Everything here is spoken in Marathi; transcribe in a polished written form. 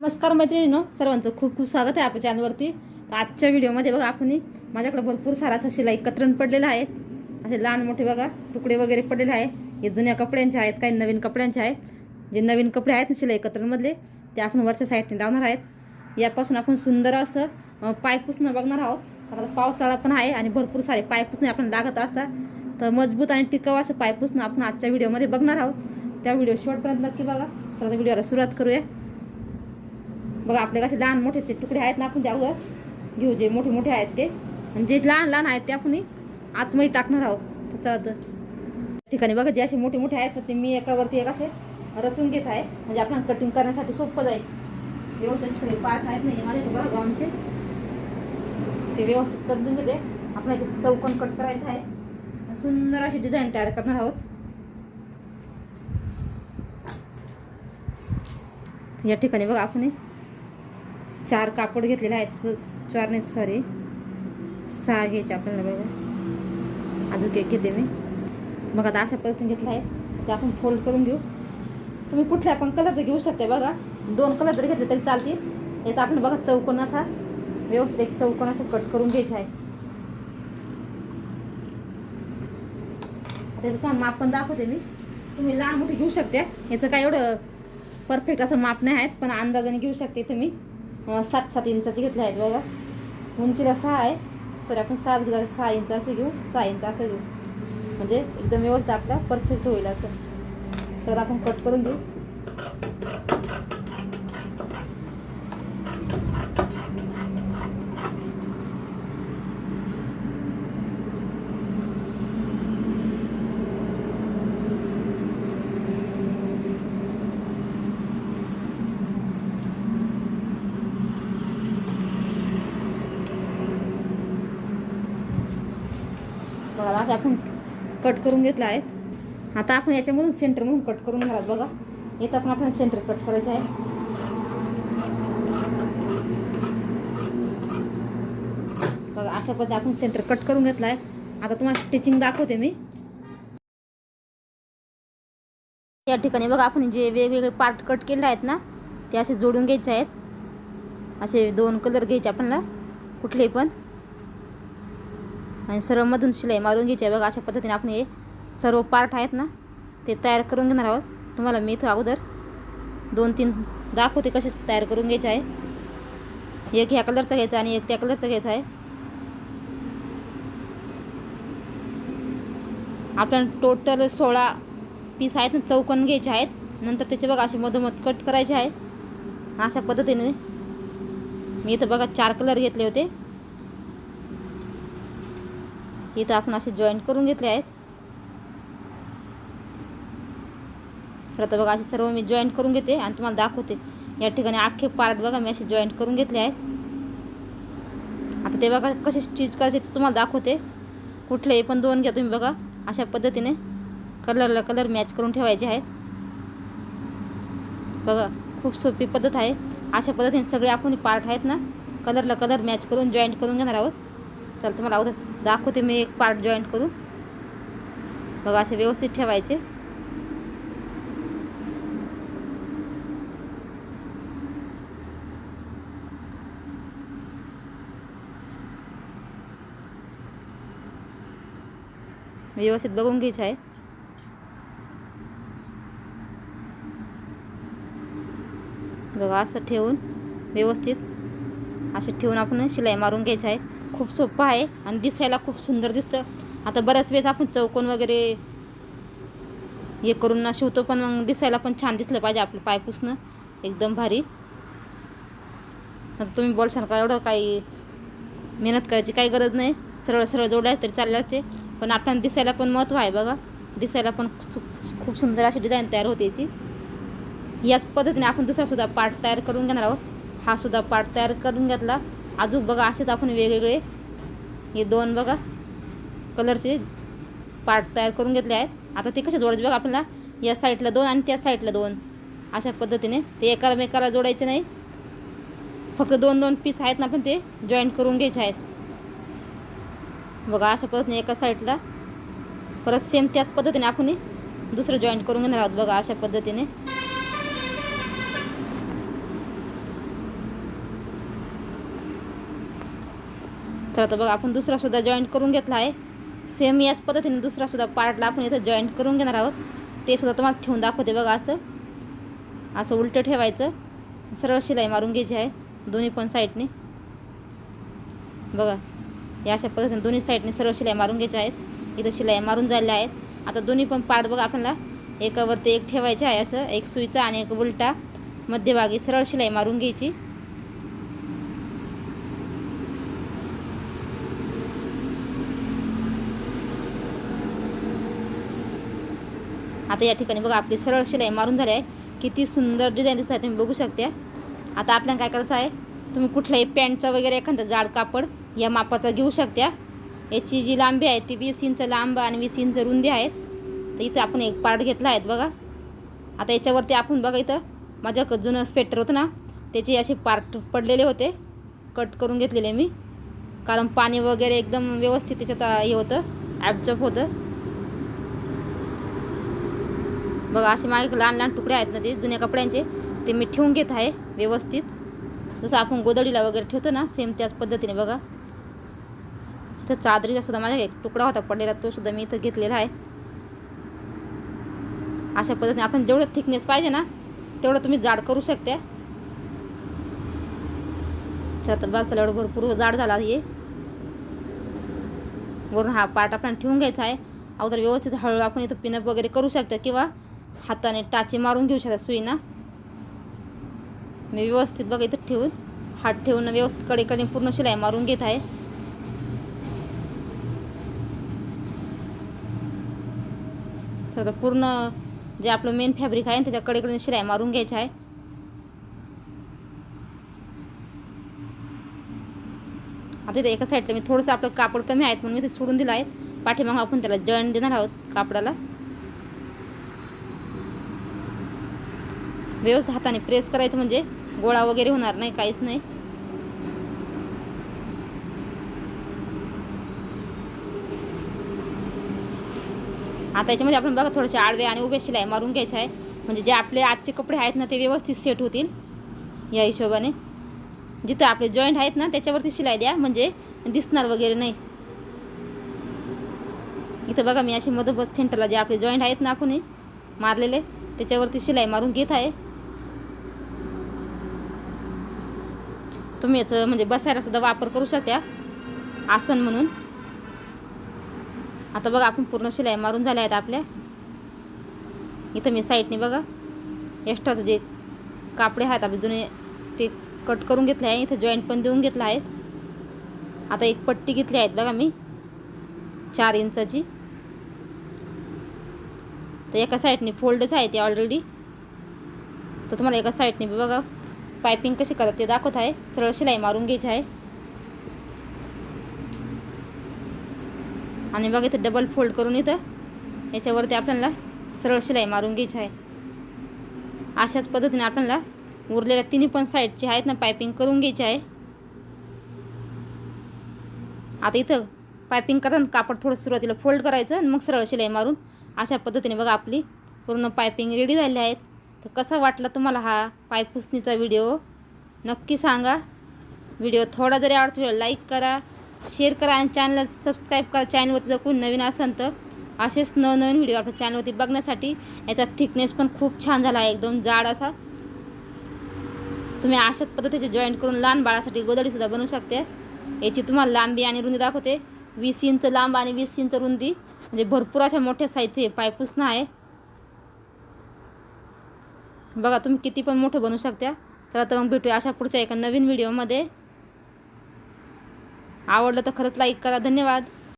नमस्कार मैत्रिणींनो, सर्वांचं खूप खूप स्वागत आहे आपल्या चॅनलवरती। तर आजच्या व्हिडिओमध्ये बघा आपण माझ्याकडे भरपूर सारा असा शिलाई कतरण पडलेला आहे। असे लहान मोठे बघा तुकडे वगैरे पडलेले आहे। हे जुन्या कपड्यांचे आहेत, काही नवीन कपड्यांचे आहे। जे नवीन कपडे आहेत ना शिलाई कतरणमधले ते आपण वरच्या साईडने लावणार आहेत। यापासून आपण सुंदर असं पायपुसणं बघणार आहोत। आता पावसाळा पण आहे आणि भरपूर सारे पायपुसणे आपण लागत असतात। तर मजबूत आणि टिकाऊ असं पायपुसणं आपण आजच्या व्हिडिओमध्ये बघणार आहोत। त्या व्हिडिओ शेवटपर्यंत नक्की बघा। चला व्हिडिओला सुरुवात करूया। बघा आपले कसे लहान मोठे तुकडे आहेत ना, आपण त्यावर घेऊ जे मोठे मोठे आहेत ते, आणि जे लहान लहान आहेत ते आपण आतमध्ये टाकणार आहोत। तर चला ठिकाणी बघा जे असे मोठे मोठे आहेत ते मी एकावरती एक असे रचून घेत आहे, म्हणजे आपण कटिंग करण्यासाठी सोपं जाईल। व्यवस्थित सगळे पार्ट आहेत नाही माझे बघा गावचे ते व्यवस्थित करून घेते। आपण याचे चौकोन कट करायचं आहे, सुंदर अशी डिझाईन तयार करणार आहोत। या ठिकाणी बघा आपण 4 कापड घेतलेले आहेत, 4 नाही सॉरी 6 घ्यायचे आपल्याला। बघा अजून एक घेते मी। बघा आता अशा पद्धतीने घेतला आहे, ते आपण फोल्ड करून घेऊ। तुम्ही कुठल्या पण कलरचं घेऊ शकता। बघा 2 कलर जरी घेतले तरी चालतील। याचा आपण बघा चौकोन असा व्यवस्थित एक चौकोन असं कट करून घ्यायचं आहे। त्याचं तुम्हाला माप पण दाखवते मी, तुम्ही लहान मोठी घेऊ शकता। याचं काय एवढं परफेक्ट असं माप नाही आहेत, पण अंदाजाने घेऊ शकते तुम्ही। 7-7 इंचाचे घेतले आहेत। बघा उंचीला 6 आहे, सॉरी आपण 6 इंच असे घेऊ, 6 इंच असं घेऊ, म्हणजे एकदम व्यवस्थित आपला परफेक्ट होईल असं। तर आपण कट करून घेऊ। बघा आता आपण कट करून घेतला आहे। आता आपण याच्यामधून सेंटरमधून कट करून घेणार। बघा याचा पण आपण सेंटर कट करायचं आहे। बघा अशा पद्धतीने आपण सेंटर कट करून घेतला आहे। आता तुम्हाला स्टिचिंग दाखवते मी। या ठिकाणी बघा आपण जे वेगवेगळे पार्ट कट केले आहेत ना, ते असे जोडून घ्यायचे आहेत। असे 2 कलर घ्यायचे आपल्याला कुठले पण, आणि सर्व मधून शिलाई मारून घ्यायची आहे। बघा अशा पद्धतीने आपण हे सर्व पार्ट आहेत ना ते तयार करून घेणार आहोत। तुम्हाला मी इथं अगोदर 2-3 दाखवते कसे तयार करून घ्यायचे आहे। एक ह्या कलरचा घ्यायचा आणि एक त्या कलरचा घ्यायचा आहे। आपल्याला टोटल 16 पीस आहेत ना, चौकोन घ्यायचे आहेत। नंतर त्याचे बघा असे मधोमध कट करायचे आहे। अशा पद्धतीने मी इथं बघा 4 कलर घेतले होते, इथं आपण असे जॉईंट करून घेतले आहेत। तर आता बघा असे सर्व मी जॉईंट करून घेते आणि तुम्हाला दाखवते। या ठिकाणी अख्खे पार्ट बघा मी असे जॉईंट करून घेतले आहेत। आता ते बघा कसे स्टिच करायचे ते तुम्हाला दाखवते। कुठलेही पण 2 घ्या तुम्ही। बघा अशा पद्धतीने कलरला कलर मॅच करून ठेवायचे आहेत। बघा खूप सोपी पद्धत आहे। अशा पद्धतीने सगळे आपण पार्ट आहेत ना कलरला कलर मॅच करून जॉईंट करून घेणार आहोत। चल तुम्हाला अगोदर दाखवते मी एक पार्ट जॉईंट करून। बघा असे व्यवस्थित ठेवायचे। व्यवस्थित बघून घ्यायचं आहे। बघा असं ठेवून व्यवस्थित असे ठेवून आपण शिलाई मारून घ्यायचं आहे। खूप सोपं आहे आणि दिसायला खूप सुंदर दिसतं। आता बऱ्याच वेळेस आपण चौकोन वगैरे हे करून ना शिवतो, पण मग दिसायला पण छान दिसलं पाहिजे आपलं पायपुसणं एकदम भारी। आता तुम्ही बोलशाल का एवढं काही मेहनत करायची काही गरज नाही, सरळ सरळ जोडायचं तरी चालले असते, पण आपल्याला दिसायला पण महत्त्व आहे। बघा दिसायला पण खूप सुंदर अशी डिझाईन तयार होते याची। याच पद्धतीने आपण दुसरा सुद्धा पार्ट तयार करून घेणार आहोत। हा सुद्धा पार्ट तयार करून घेतला। अजून बघा असेच आपण वेगवेगळे हे 2 बघा कलरचे पार्ट तयार करून घेतले आहेत। आता ते कसे जोडायचे बघा आपल्याला, या साईडला 2 आणि त्या साईडला 2 अशा पद्धतीने ते एकामेकाला जोडायचे नाही, फक्त 2-2 पीस आहेत ना आपण ते जॉईंट करून घ्यायचे आहेत। बघा अशा पद्धतीने एका साईडला परत सेम त्याच पद्धतीने आपण दुसरं जॉईंट करून घेणार आहोत। बघा अशा पद्धतीने तर आता बघा आपण दुसरा सुद्धा जॉईंट करून घेतला आहे. सेम याच पद्धतीने दुसरा सुद्धा पार्टला आपण इथं जॉईंट करून घेणार आहोत. ते सुद्धा तुम्हाला ठेवून दाखवते बघा. असं उलटं ठेवायचं, सरळ शिलाई मारून घ्यायची आहे दोन्ही पण साईडने. बघा या अशा पद्धतीने दोन्ही साईडने सरळ शिलाई मारून घ्यायच्या आहेत. इथं शिलाई मारून झालेल्या आहेत. आता दोन्ही पण पार्ट बघा आपल्याला एकावरती एक ठेवायचे आहे. असं एक सुईचा आणि एक उलटा मध्यभागी सरळ शिलाई मारून घ्यायची. आता या ठिकाणी बघा आपली सरळ शिलाई मारून झाली आहे. किती सुंदर डिझाईन दिसत आहे, तुम्ही बघू शकता. आता आपल्याला काय करायचं आहे, तुम्ही कुठल्याही पॅन्टचा वगैरे एखादा जाड कापड या मापाचा घेऊ शकता. याची जी लांबी आहे ती 20 इंच लांब आणि 20 इंच रुंदी आहेत. तर इथं आपण एक पार्ट घेतला आहे बघा. आता याच्यावरती आपण बघा इथं माझं जुनं स्वेटर होतं ना, त्याचे असे पार्ट पडलेले होते, कट करून घेतलेले मी. कारण पाणी वगैरे एकदम व्यवस्थित त्याच्यात हे होतं, ॲब्झॉर्ब होतं. बघा असे माझे लहान लहान तुकडे आहेत ना ते जुन्या कपड्यांचे, ते मी ठेवून घेत आहे व्यवस्थित. जसं आपण गोदडीला वगैरे ठेवतो ना, सेम त्याच पद्धतीने बघा. इथं चादरीचा सुद्धा माझा एक तुकडा होता पडलेला, तो सुद्धा मी इथं घेतलेला आहे. अशा पद्धतीने आपण जेवढं थिकनेस पाहिजे ना तेवढं तुम्ही जाड करू शकता. तर बस एवढं भरपूर जाड झाला हे. वरून हा पार्ट आपण ठेवून घ्यायचा आहे. अगोदर व्यवस्थित हळूहळू आपण इथं पिनअप वगैरे करू शकता किंवा हाताने टाचे मारून घेऊ शकता सुईना. मी व्यवस्थित बघा इथं ठेवून हात ठेवून व्यवस्थित कडेकडे पूर्ण शिलाई मारून घेत आहे. तर पूर्ण जे आपलं मेन फॅब्रिक आहे त्याच्या कडेकडे शिलाई मारून घ्यायची आहे. आता इथे एका साईडला मी थोडंसं आपलं कापड कमी आहेत म्हणून मी ते सोडून दिलं आहे. पाठीमागं आपण त्याला जॉईंट देणार आहोत कापडाला. व्यवस्थित हाताने प्रेस करायचं म्हणजे गोळा वगैरे होणार नाही, काहीच नाही. आता याच्यामध्ये आपण बघा थोडेसे आडवे आणि उभे शिलाई मारून घ्यायचे आहे, म्हणजे जे आपले आजचे कपडे आहेत ना ते व्यवस्थित सेट होतील. या हिशोबाने जिथं आपले जॉईंट आहेत ना त्याच्यावरती शिलाई द्या, म्हणजे दिसणार वगैरे नाही. इथं बघा मी अशी मधोमध सेंटरला जे आपले जॉईंट आहेत ना आपण मारलेले त्याच्यावरती शिलाई मारून घेत आहे. तुम्ही याचं म्हणजे बसायला सुद्धा वापर करू शकता, आसन म्हणून. आता बघा आपण पूर्ण शिलाई मारून झाल्या आहेत आपल्या. इथं मी साईडने बघा एक्स्ट्राचं जे कापडे आहेत आपले जुने ते कट करून घेतले आहे. इथं जॉईंट पण देऊन घेतला आहे. आता एक पट्टी घेतली आहेत बघा मी 4 इंचाची. तर एका साईडने फोल्डच आहे ते ऑलरेडी. तर तुम्हाला एका साईडने बघा पायपिंग कशी करतात ते दाखवत आहे. सरळ शिलाई मारून घ्यायची आहे आणि बघा इथं डबल फोल्ड करून इथं याच्यावरती आपल्याला सरळ शिलाई मारून घ्यायची आहे. अशाच पद्धतीने आपल्याला उरलेल्या तिन्ही पण साईडचे आहेत ना पायपिंग करून घ्यायची आहे. आता इथं पायपिंग करताना कापड थोडं सुरुवातीला फोल्ड करायचं आणि मग सरळ शिलाई मारून अशा पद्धतीने बघा आपली पूर्ण पायपिंग रेडी झालेली आहेत. तर कसा वाटला तुम्हाला हा पायपुसणीचा व्हिडिओ नक्की सांगा. व्हिडिओ थोडा जरी आवडतो लाईक करा, शेअर करा आणि चॅनलला सबस्क्राईब करा. चॅनलवरती जर कोणी नवीन असेल तर असेच नवनवीन व्हिडिओ आपल्या चॅनलवरती बघण्यासाठी. याचा थिकनेस पण खूप छान झाला आहे, एकदम जाड असा. तुम्ही अशाच पद्धतीचे जॉईंट करून लहान बाळासाठी गोदडीसुद्धा बनवू शकते. याची तुम्हाला लांबी आणि रुंदी दाखवते. 20 इंच लांब आणि 20 इंच रुंदी, म्हणजे भरपूर अशा मोठ्या साईजचे पायपुसणं आहे. बघा तुम्ही किती पण मोठं बनवू शकता. चला तर मग भेटूया अशा पुढच्या एका नवीन व्हिडिओमध्ये. आवडलं तर खरंच लाईक करा. धन्यवाद.